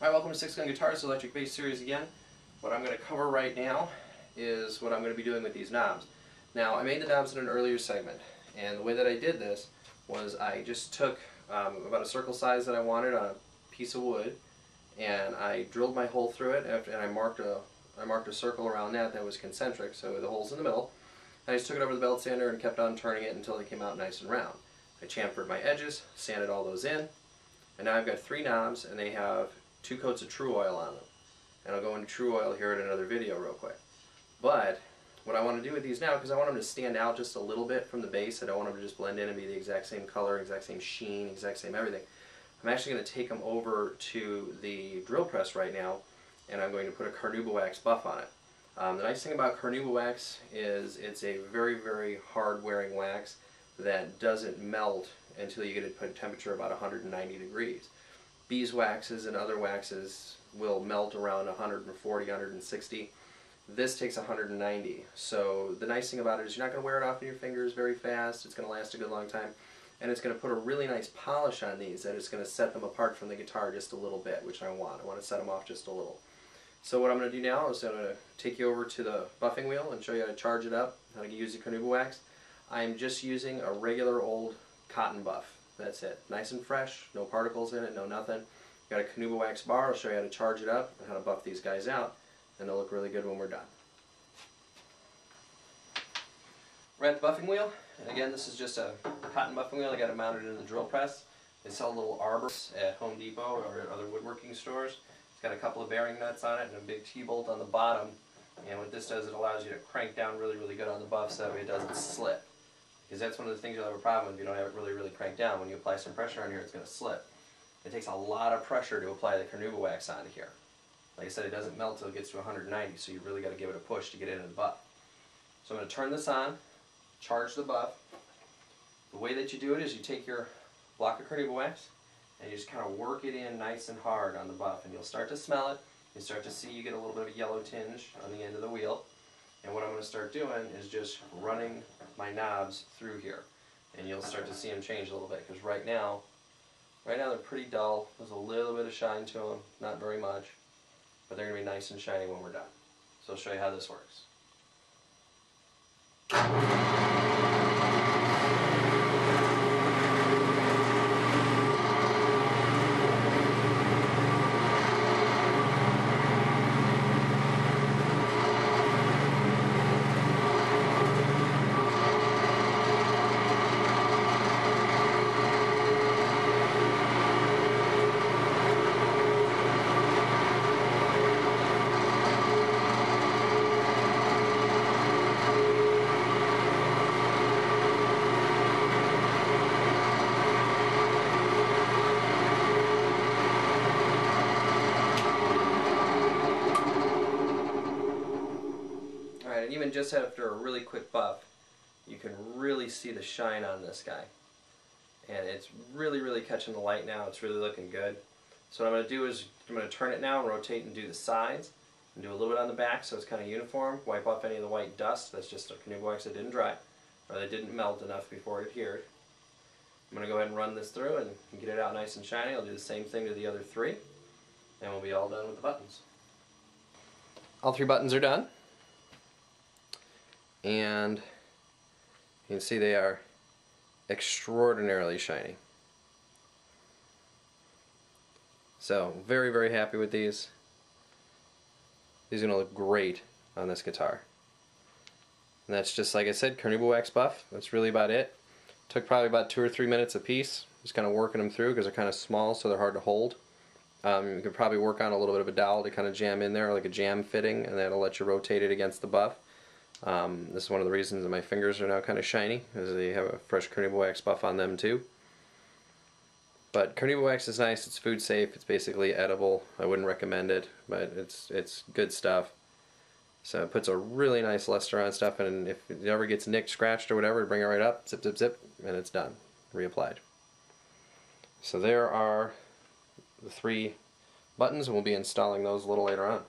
Hi, welcome to Six Gun Guitars Electric Bass Series again. What I'm going to cover right now is what I'm going to be doing with these knobs. Now, I made the knobs in an earlier segment, and the way that I did this was I just took about a circle size that I wanted on a piece of wood, and I drilled my hole through it, and I marked a circle around that was concentric, so the hole's in the middle. And I just took it over the belt sander and kept on turning it until it came out nice and round. I chamfered my edges, sanded all those in, and now I've got 3 knobs, and they have 2 coats of True Oil on them. And I'll go into True Oil here in another video real quick. But what I want to do with these now, because I want them to stand out just a little bit from the base, I don't want them to just blend in and be the exact same color, exact same sheen, exact same everything. I'm actually going to take them over to the drill press right now, and I'm going to put a carnauba wax buff on it. The nice thing about carnauba wax is it's a very, very hard wearing wax that doesn't melt until you get it to a temperature about 190 degrees. Beeswaxes and other waxes will melt around 140, 160. This takes 190. So the nice thing about it is you're not going to wear it off in your fingers very fast. It's going to last a good long time. And it's going to put a really nice polish on these that is going to set them apart from the guitar just a little bit, which I want. I want to set them off just a little. So what I'm going to do now is I'm going to take you over to the buffing wheel and show you how to charge it up, how to use the carnauba wax. I'm just using a regular old cotton buff. That's it. Nice and fresh, no particles in it, no nothing. Got a carnauba wax bar. I'll show you how to charge it up and how to buff these guys out, and they'll look really good when we're done. We're at the buffing wheel, and again this is just a cotton buffing wheel. I got it mounted in the drill press. They sell little arbors at Home Depot or at other woodworking stores. It's got a couple of bearing nuts on it and a big T-bolt on the bottom, and what this does, it allows you to crank down really, really good on the buff so that way it doesn't slip. Because that's one of the things you'll have a problem with if you don't have it really cranked down. When you apply some pressure on here, it's going to slip. It takes a lot of pressure to apply the carnauba wax onto here. Like I said, it doesn't melt until it gets to 190, so you really got to give it a push to get it in the buff. So I'm going to turn this on, charge the buff. The way that you do it is you take your block of carnauba wax and you just kind of work it in nice and hard on the buff, and you'll start to smell it. You start to see you get a little bit of a yellow tinge on the end of the wheel. And what I'm going to start doing is just running my knobs through here. And you'll start to see them change a little bit, because right now they're pretty dull. There's a little bit of shine to them, not very much, but they're going to be nice and shiny when we're done. So I'll show you how this works. And even just after a really quick buff, you can really see the shine on this guy. And it's really catching the light now. It's really looking good. So what I'm going to do is I'm going to turn it now and rotate and do the sides. And do a little bit on the back so it's kind of uniform. Wipe off any of the white dust. That's just a carnauba wax that didn't dry, or that didn't melt enough before it adhered. I'm going to go ahead and run this through and get it out nice and shiny. I'll do the same thing to the other 3. And we'll be all done with the buttons. All 3 buttons are done. And you can see they are extraordinarily shiny. So very happy with these. These are going to look great on this guitar. And that's just, like I said, carnauba wax buff. That's really about it. Took probably about 2 or 3 minutes a piece, just kind of working them through because they're kind of small, so they're hard to hold. You could probably work on a little bit of a dowel to kind of jam in there, like a jam fitting, and that'll let you rotate it against the buff. This is one of the reasons that my fingers are now kind of shiny, is they have a fresh carnauba wax buff on them too. But carnauba wax is nice, it's food safe, it's basically edible. I wouldn't recommend it, but it's good stuff. So it puts a really nice luster on stuff, and if it ever gets nicked, scratched, or whatever, bring it right up, zip, and it's done, reapplied. So there are the 3 buttons, and we'll be installing those a little later on.